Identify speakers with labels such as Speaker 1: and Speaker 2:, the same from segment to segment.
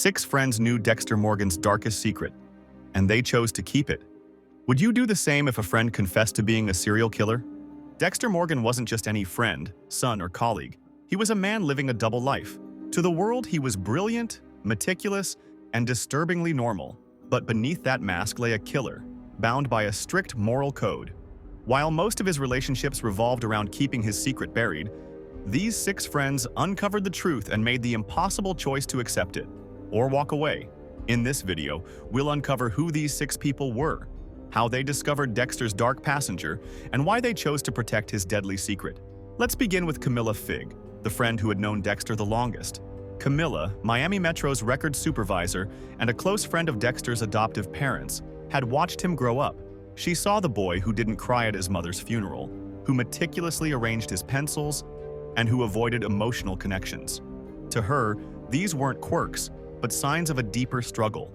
Speaker 1: 6 friends knew Dexter Morgan's darkest secret, and they chose to keep it. Would you do the same if a friend confessed to being a serial killer? Dexter Morgan wasn't just any friend, son, or colleague. He was a man living a double life. To the world, he was brilliant, meticulous, and disturbingly normal. But beneath that mask lay a killer, bound by a strict moral code. While most of his relationships revolved around keeping his secret buried, these 6 friends uncovered the truth and made the impossible choice to accept it, or walk away. In this video, we'll uncover who these 6 people were, how they discovered Dexter's dark passenger, and why they chose to protect his deadly secret. Let's begin with Camilla Fig, the friend who had known Dexter the longest. Camilla, Miami Metro's record supervisor and a close friend of Dexter's adoptive parents, had watched him grow up. She saw the boy who didn't cry at his mother's funeral, who meticulously arranged his pencils, and who avoided emotional connections. To her, these weren't quirks, but signs of a deeper struggle.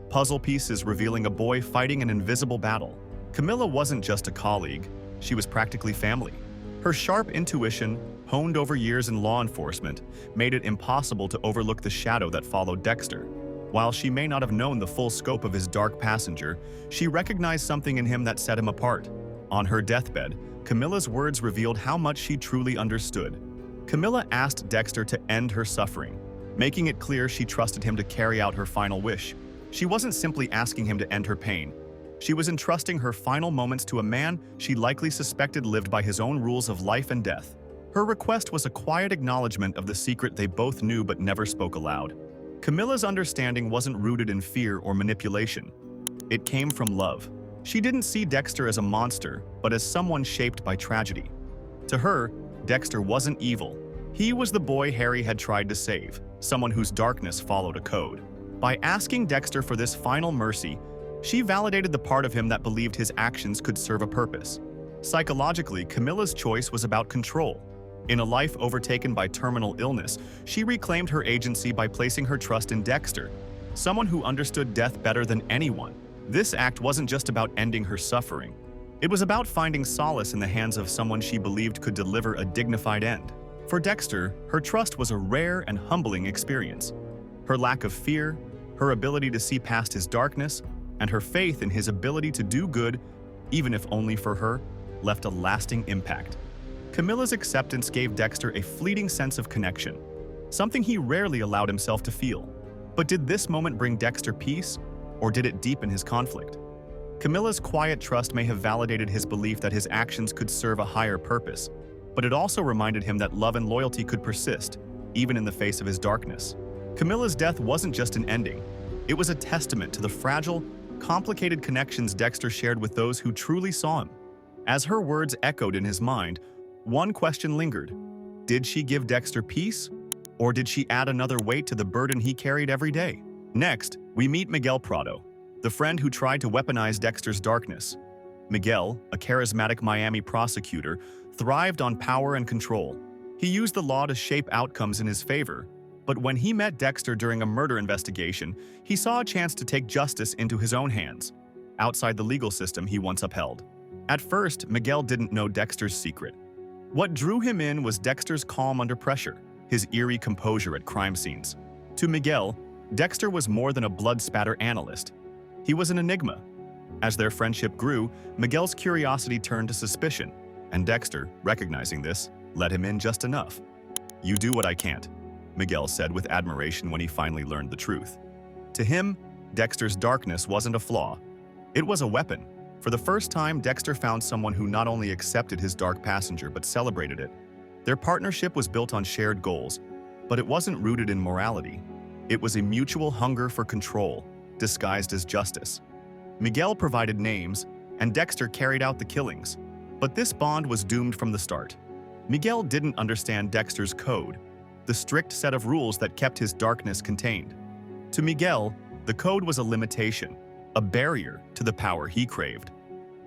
Speaker 1: Puzzle pieces revealing a boy fighting an invisible battle. Camilla wasn't just a colleague, she was practically family. Her sharp intuition, honed over years in law enforcement, made it impossible to overlook the shadow that followed Dexter. While she may not have known the full scope of his dark passenger, she recognized something in him that set him apart. On her deathbed, Camilla's words revealed how much she truly understood. Camilla asked Dexter to end her suffering, making it clear she trusted him to carry out her final wish. She wasn't simply asking him to end her pain. She was entrusting her final moments to a man she likely suspected lived by his own rules of life and death. Her request was a quiet acknowledgement of the secret they both knew but never spoke aloud. Camilla's understanding wasn't rooted in fear or manipulation. It came from love. She didn't see Dexter as a monster, but as someone shaped by tragedy. To her, Dexter wasn't evil. He was the boy Harry had tried to save, someone whose darkness followed a code. By asking Dexter for this final mercy, she validated the part of him that believed his actions could serve a purpose. Psychologically, Camilla's choice was about control. In a life overtaken by terminal illness, she reclaimed her agency by placing her trust in Dexter, someone who understood death better than anyone. This act wasn't just about ending her suffering. It was about finding solace in the hands of someone she believed could deliver a dignified end. For Dexter, her trust was a rare and humbling experience. Her lack of fear, her ability to see past his darkness, and her faith in his ability to do good, even if only for her, left a lasting impact. Camilla's acceptance gave Dexter a fleeting sense of connection, something he rarely allowed himself to feel. But did this moment bring Dexter peace, or did it deepen his conflict? Camilla's quiet trust may have validated his belief that his actions could serve a higher purpose, but it also reminded him that love and loyalty could persist, even in the face of his darkness. Camilla's death wasn't just an ending. It was a testament to the fragile, complicated connections Dexter shared with those who truly saw him. As her words echoed in his mind, one question lingered. Did she give Dexter peace, or did she add another weight to the burden he carried every day? Next, we meet Miguel Prado, the friend who tried to weaponize Dexter's darkness. Miguel, a charismatic Miami prosecutor, thrived on power and control. He used the law to shape outcomes in his favor, but when he met Dexter during a murder investigation, he saw a chance to take justice into his own hands, outside the legal system he once upheld. At first, Miguel didn't know Dexter's secret. What drew him in was Dexter's calm under pressure, his eerie composure at crime scenes. To Miguel, Dexter was more than a blood spatter analyst. He was an enigma. As their friendship grew, Miguel's curiosity turned to suspicion, and Dexter, recognizing this, let him in just enough. "You do what I can't," Miguel said with admiration when he finally learned the truth. To him, Dexter's darkness wasn't a flaw. It was a weapon. For the first time, Dexter found someone who not only accepted his dark passenger but celebrated it. Their partnership was built on shared goals, but it wasn't rooted in morality. It was a mutual hunger for control, disguised as justice. Miguel provided names, and Dexter carried out the killings. But this bond was doomed from the start. Miguel didn't understand Dexter's code, the strict set of rules that kept his darkness contained. To Miguel, the code was a limitation, a barrier to the power he craved.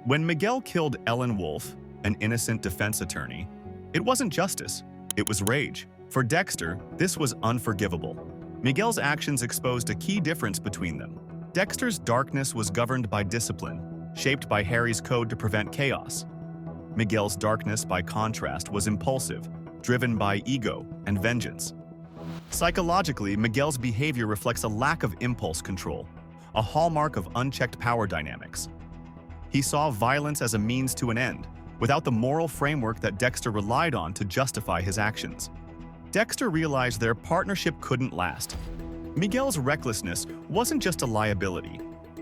Speaker 1: When Miguel killed Ellen Wolf, an innocent defense attorney, it wasn't justice, it was rage. For Dexter, this was unforgivable. Miguel's actions exposed a key difference between them. Dexter's darkness was governed by discipline, shaped by Harry's code to prevent chaos. Miguel's darkness, by contrast, was impulsive, driven by ego and vengeance. Psychologically, Miguel's behavior reflects a lack of impulse control, a hallmark of unchecked power dynamics. He saw violence as a means to an end, without the moral framework that Dexter relied on to justify his actions. Dexter realized their partnership couldn't last. Miguel's recklessness wasn't just a liability.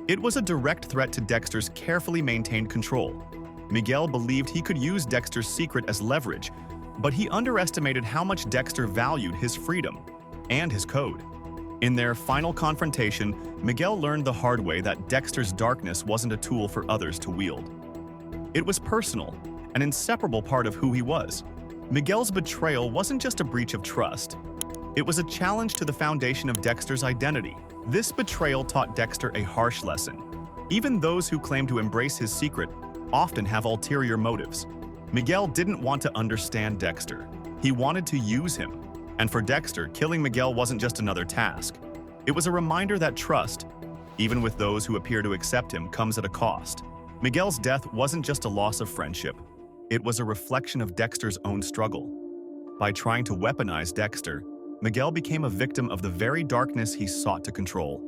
Speaker 1: It was a direct threat to Dexter's carefully maintained control. Miguel believed he could use Dexter's secret as leverage, but he underestimated how much Dexter valued his freedom and his code. In their final confrontation, Miguel learned the hard way that Dexter's darkness wasn't a tool for others to wield. It was personal, an inseparable part of who he was. Miguel's betrayal wasn't just a breach of trust. It was a challenge to the foundation of Dexter's identity. This betrayal taught Dexter a harsh lesson. Even those who claim to embrace his secret often have ulterior motives. Miguel didn't want to understand Dexter. He wanted to use him. And for Dexter, killing Miguel wasn't just another task. It was a reminder that trust, even with those who appear to accept him, comes at a cost. Miguel's death wasn't just a loss of friendship. It was a reflection of Dexter's own struggle. By trying to weaponize Dexter, Miguel became a victim of the very darkness he sought to control.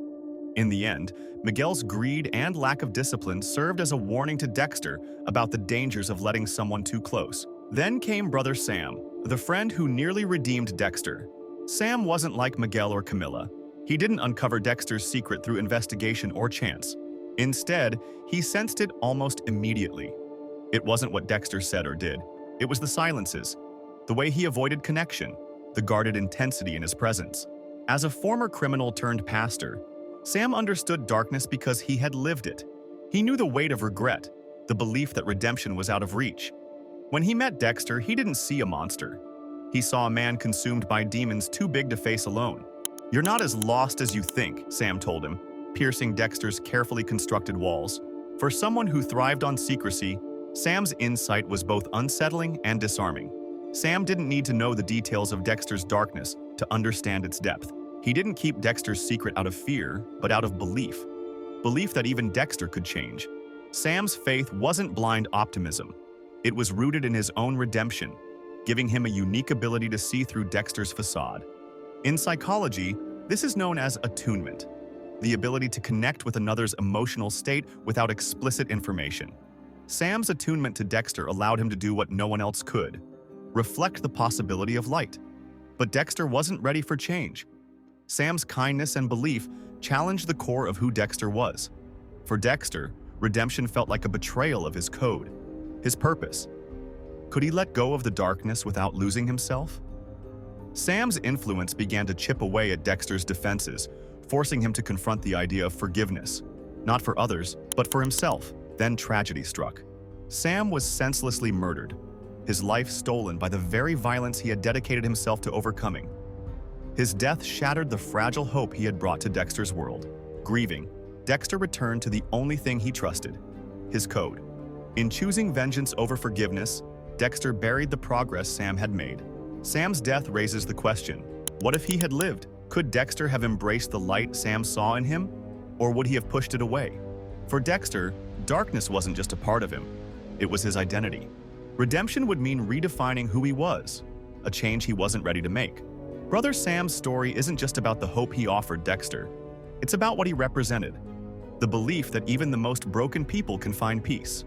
Speaker 1: In the end, Miguel's greed and lack of discipline served as a warning to Dexter about the dangers of letting someone too close. Then came Brother Sam, the friend who nearly redeemed Dexter. Sam wasn't like Miguel or Camilla. He didn't uncover Dexter's secret through investigation or chance. Instead, he sensed it almost immediately. It wasn't what Dexter said or did. It was the silences, the way he avoided connection, the guarded intensity in his presence. As a former criminal turned pastor, Sam understood darkness because he had lived it. He knew the weight of regret, the belief that redemption was out of reach. When he met Dexter, he didn't see a monster. He saw a man consumed by demons too big to face alone. "You're not as lost as you think," Sam told him, piercing Dexter's carefully constructed walls. For someone who thrived on secrecy, Sam's insight was both unsettling and disarming. Sam didn't need to know the details of Dexter's darkness to understand its depth. He didn't keep Dexter's secret out of fear, but out of belief. Belief that even Dexter could change. Sam's faith wasn't blind optimism. It was rooted in his own redemption, giving him a unique ability to see through Dexter's facade. In psychology, this is known as attunement, the ability to connect with another's emotional state without explicit information. Sam's attunement to Dexter allowed him to do what no one else could, reflect the possibility of light. But Dexter wasn't ready for change. Sam's kindness and belief challenged the core of who Dexter was. For Dexter, redemption felt like a betrayal of his code, his purpose. Could he let go of the darkness without losing himself? Sam's influence began to chip away at Dexter's defenses, forcing him to confront the idea of forgiveness, not for others, but for himself. Then tragedy struck. Sam was senselessly murdered, his life stolen by the very violence he had dedicated himself to overcoming. His death shattered the fragile hope he had brought to Dexter's world. Grieving, Dexter returned to the only thing he trusted, his code. In choosing vengeance over forgiveness, Dexter buried the progress Sam had made. Sam's death raises the question, what if he had lived? Could Dexter have embraced the light Sam saw in him? Or would he have pushed it away? For Dexter, darkness wasn't just a part of him. It was his identity. Redemption would mean redefining who he was, a change he wasn't ready to make. Brother Sam's story isn't just about the hope he offered Dexter. It's about what he represented, the belief that even the most broken people can find peace.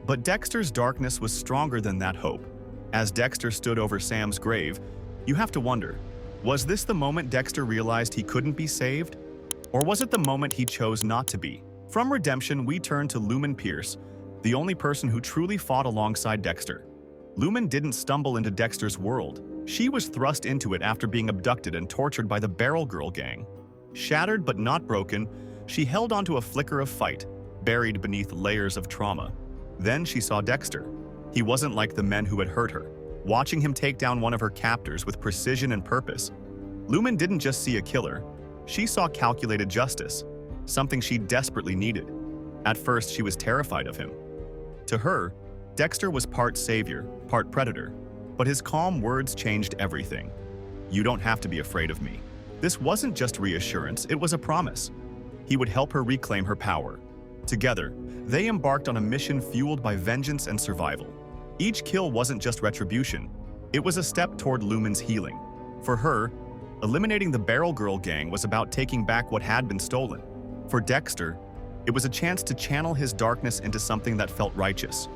Speaker 1: But Dexter's darkness was stronger than that hope. As Dexter stood over Sam's grave, you have to wonder, was this the moment Dexter realized he couldn't be saved? Or was it the moment he chose not to be? From redemption, we turn to Lumen Pierce, the only person who truly fought alongside Dexter. Lumen didn't stumble into Dexter's world. She was thrust into it after being abducted and tortured by the Barrel Girl gang. Shattered but not broken, she held onto a flicker of fight, buried beneath layers of trauma. Then she saw Dexter. He wasn't like the men who had hurt her. Watching him take down one of her captors with precision and purpose, Lumen didn't just see a killer. She saw calculated justice, something she desperately needed. At first, she was terrified of him. To her, Dexter was part savior, part predator. But his calm words changed everything. "You don't have to be afraid of me." This wasn't just reassurance, it was a promise. He would help her reclaim her power. Together, they embarked on a mission fueled by vengeance and survival. Each kill wasn't just retribution, it was a step toward Lumen's healing. For her, Eliminating the Barrel Girl gang was about taking back what had been stolen. For Dexter, it was a chance to channel his darkness into something that felt righteous.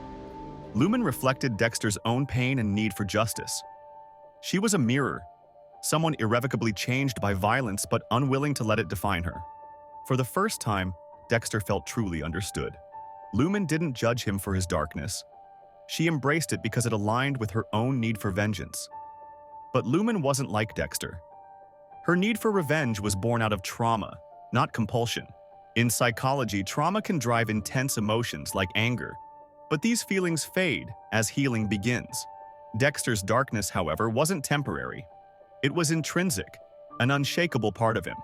Speaker 1: Lumen reflected Dexter's own pain and need for justice. She was a mirror, someone irrevocably changed by violence but unwilling to let it define her. For the first time, Dexter felt truly understood. Lumen didn't judge him for his darkness. She embraced it because it aligned with her own need for vengeance. But Lumen wasn't like Dexter. Her need for revenge was born out of trauma, not compulsion. In psychology, trauma can drive intense emotions like anger, but these feelings fade as healing begins. Dexter's darkness, however, wasn't temporary. It was intrinsic, an unshakable part of him.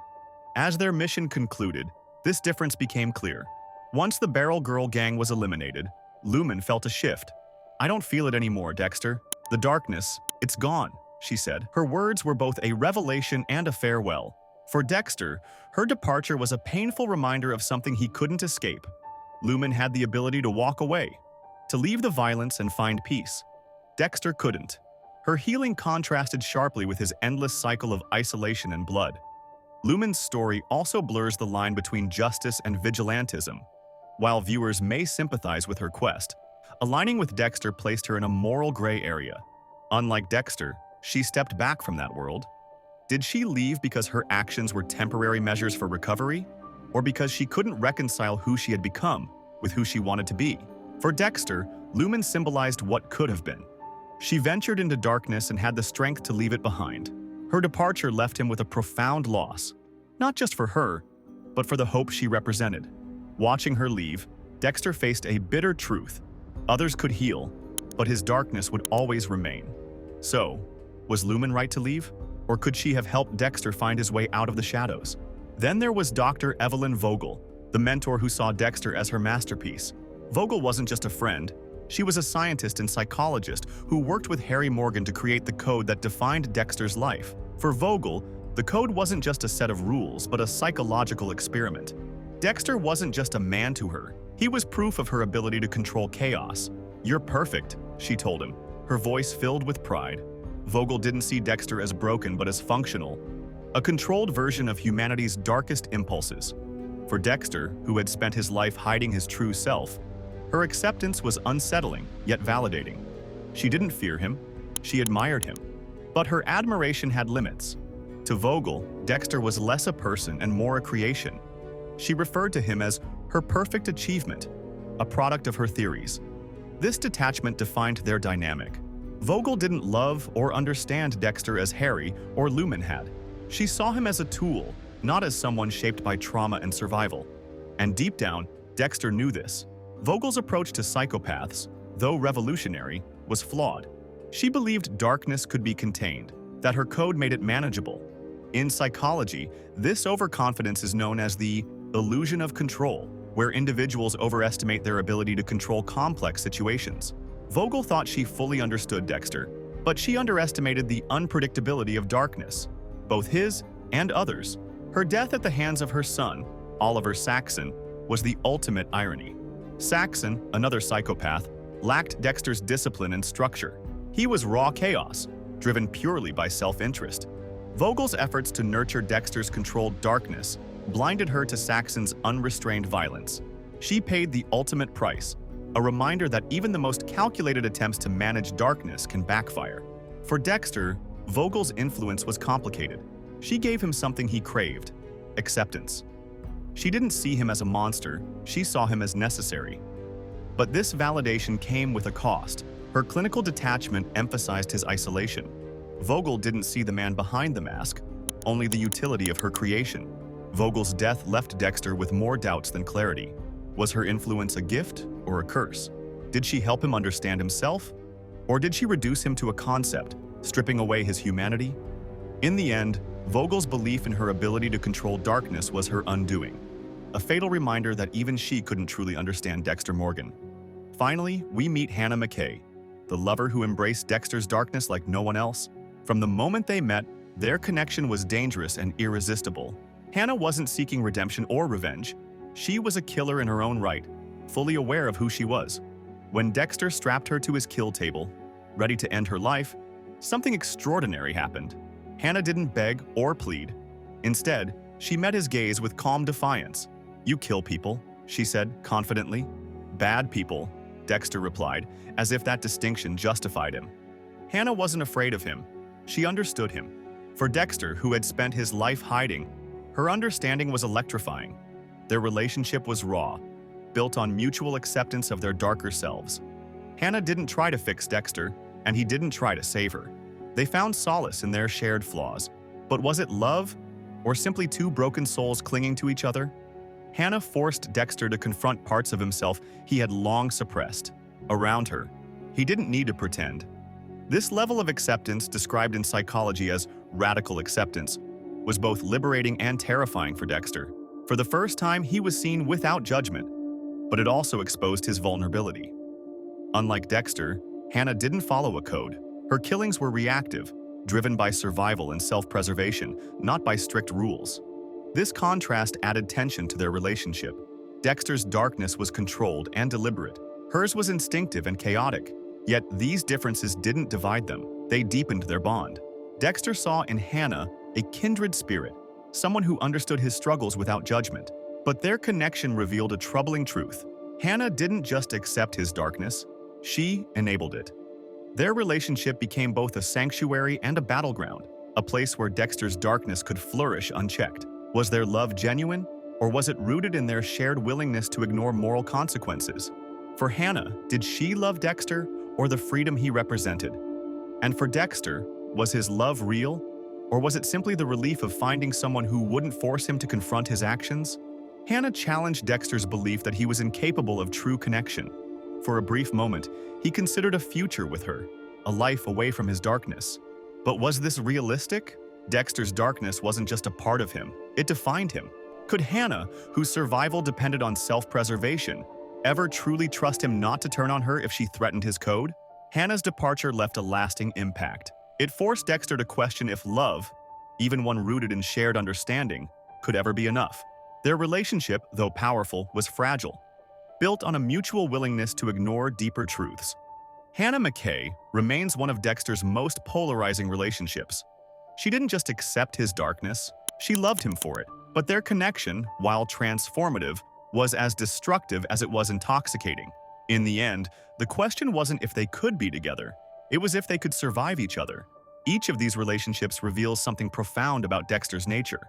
Speaker 1: As their mission concluded, this difference became clear. Once the Barrel Girl gang was eliminated, Lumen felt a shift. "I don't feel it anymore, Dexter. The darkness, it's gone," she said. Her words were both a revelation and a farewell. For Dexter, her departure was a painful reminder of something he couldn't escape. Lumen had the ability to walk away, to leave the violence and find peace. Dexter couldn't. Her healing contrasted sharply with his endless cycle of isolation and blood. Lumen's story also blurs the line between justice and vigilantism. While viewers may sympathize with her quest, aligning with Dexter placed her in a moral gray area. Unlike Dexter, she stepped back from that world. Did she leave because her actions were temporary measures for recovery, or because she couldn't reconcile who she had become with who she wanted to be? For Dexter, Lumen symbolized what could have been. She ventured into darkness and had the strength to leave it behind. Her departure left him with a profound loss, not just for her, but for the hope she represented. Watching her leave, Dexter faced a bitter truth. Others could heal, but his darkness would always remain. So, was Lumen right to leave? Or could she have helped Dexter find his way out of the shadows? Then there was Dr. Evelyn Vogel, the mentor who saw Dexter as her masterpiece. Vogel wasn't just a friend. She was a scientist and psychologist who worked with Harry Morgan to create the code that defined Dexter's life. For Vogel, the code wasn't just a set of rules, but a psychological experiment. Dexter wasn't just a man to her. He was proof of her ability to control chaos. "You're perfect," she told him, her voice filled with pride. Vogel didn't see Dexter as broken but as functional, a controlled version of humanity's darkest impulses. For Dexter, who had spent his life hiding his true self, her acceptance was unsettling yet validating. She didn't fear him, she admired him. But her admiration had limits. To Vogel, Dexter was less a person and more a creation. She referred to him as her perfect achievement, a product of her theories. This detachment defined their dynamic. Vogel didn't love or understand Dexter as Harry or Lumen had. She saw him as a tool, not as someone shaped by trauma and survival. And deep down, Dexter knew this. Vogel's approach to psychopaths, though revolutionary, was flawed. She believed darkness could be contained, that her code made it manageable. In psychology, this overconfidence is known as the illusion of control, where individuals overestimate their ability to control complex situations. Vogel thought she fully understood Dexter, but she underestimated the unpredictability of darkness, both his and others. Her death at the hands of her son, Oliver Saxon, was the ultimate irony. Saxon, another psychopath, lacked Dexter's discipline and structure. He was raw chaos, driven purely by self-interest. Vogel's efforts to nurture Dexter's controlled darkness blinded her to Saxon's unrestrained violence. She paid the ultimate price, a reminder that even the most calculated attempts to manage darkness can backfire. For Dexter, Vogel's influence was complicated. She gave him something he craved: acceptance. She didn't see him as a monster, she saw him as necessary. But this validation came with a cost. Her clinical detachment emphasized his isolation. Vogel didn't see the man behind the mask, only the utility of her creation. Vogel's death left Dexter with more doubts than clarity. Was her influence a gift or a curse? Did she help him understand himself? Or did she reduce him to a concept, stripping away his humanity? In the end, Vogel's belief in her ability to control darkness was her undoing, a fatal reminder that even she couldn't truly understand Dexter Morgan. Finally, we meet Hannah McKay, the lover who embraced Dexter's darkness like no one else. From the moment they met, their connection was dangerous and irresistible. Hannah wasn't seeking redemption or revenge. She was a killer in her own right, fully aware of who she was. When Dexter strapped her to his kill table, ready to end her life, something extraordinary happened. Hannah didn't beg or plead. Instead, she met his gaze with calm defiance. "You kill people," she said confidently. "Bad people," Dexter replied, as if that distinction justified him. Hannah wasn't afraid of him. She understood him. For Dexter, who had spent his life hiding, her understanding was electrifying. Their relationship was raw, built on mutual acceptance of their darker selves. Hannah didn't try to fix Dexter, and he didn't try to save her. They found solace in their shared flaws. But was it love, or simply two broken souls clinging to each other? Hannah forced Dexter to confront parts of himself he had long suppressed. Around her, he didn't need to pretend. This level of acceptance, described in psychology as radical acceptance, was both liberating and terrifying for Dexter. For the first time, he was seen without judgment, but it also exposed his vulnerability. Unlike Dexter, Hannah didn't follow a code. Her killings were reactive, driven by survival and self-preservation, not by strict rules. This contrast added tension to their relationship. Dexter's darkness was controlled and deliberate. Hers was instinctive and chaotic. Yet these differences didn't divide them. They deepened their bond. Dexter saw in Hannah a kindred spirit, someone who understood his struggles without judgment. But their connection revealed a troubling truth. Hannah didn't just accept his darkness, she enabled it. Their relationship became both a sanctuary and a battleground, a place where Dexter's darkness could flourish unchecked. Was their love genuine, or was it rooted in their shared willingness to ignore moral consequences? For Hannah, did she love Dexter, or the freedom he represented? And for Dexter, was his love real, or was it simply the relief of finding someone who wouldn't force him to confront his actions? Hannah challenged Dexter's belief that he was incapable of true connection. For a brief moment, he considered a future with her, a life away from his darkness. But was this realistic? Dexter's darkness wasn't just a part of him, it defined him. Could Hannah, whose survival depended on self-preservation, ever truly trust him not to turn on her if she threatened his code? Hannah's departure left a lasting impact. It forced Dexter to question if love, even one rooted in shared understanding, could ever be enough. Their relationship, though powerful, was fragile, built on a mutual willingness to ignore deeper truths. Hannah McKay remains one of Dexter's most polarizing relationships. She didn't just accept his darkness, she loved him for it. But their connection, while transformative, was as destructive as it was intoxicating. In the end, the question wasn't if they could be together, it was if they could survive each other. Each of these relationships reveals something profound about Dexter's nature.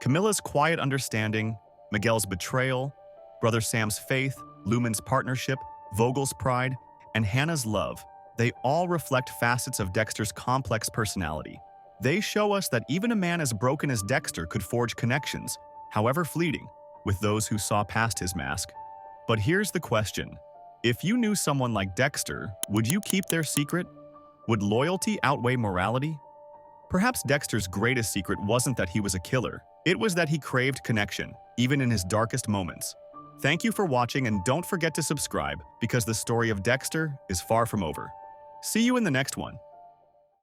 Speaker 1: Camilla's quiet understanding, Miguel's betrayal, Brother Sam's faith, Lumen's partnership, Vogel's pride, and Hannah's love, they all reflect facets of Dexter's complex personality. They show us that even a man as broken as Dexter could forge connections, however fleeting, with those who saw past his mask. But here's the question. If you knew someone like Dexter, would you keep their secret? Would loyalty outweigh morality? Perhaps Dexter's greatest secret wasn't that he was a killer. It was that he craved connection, even in his darkest moments. Thank you for watching, and don't forget to subscribe, because the story of Dexter is far from over. See you in the next one.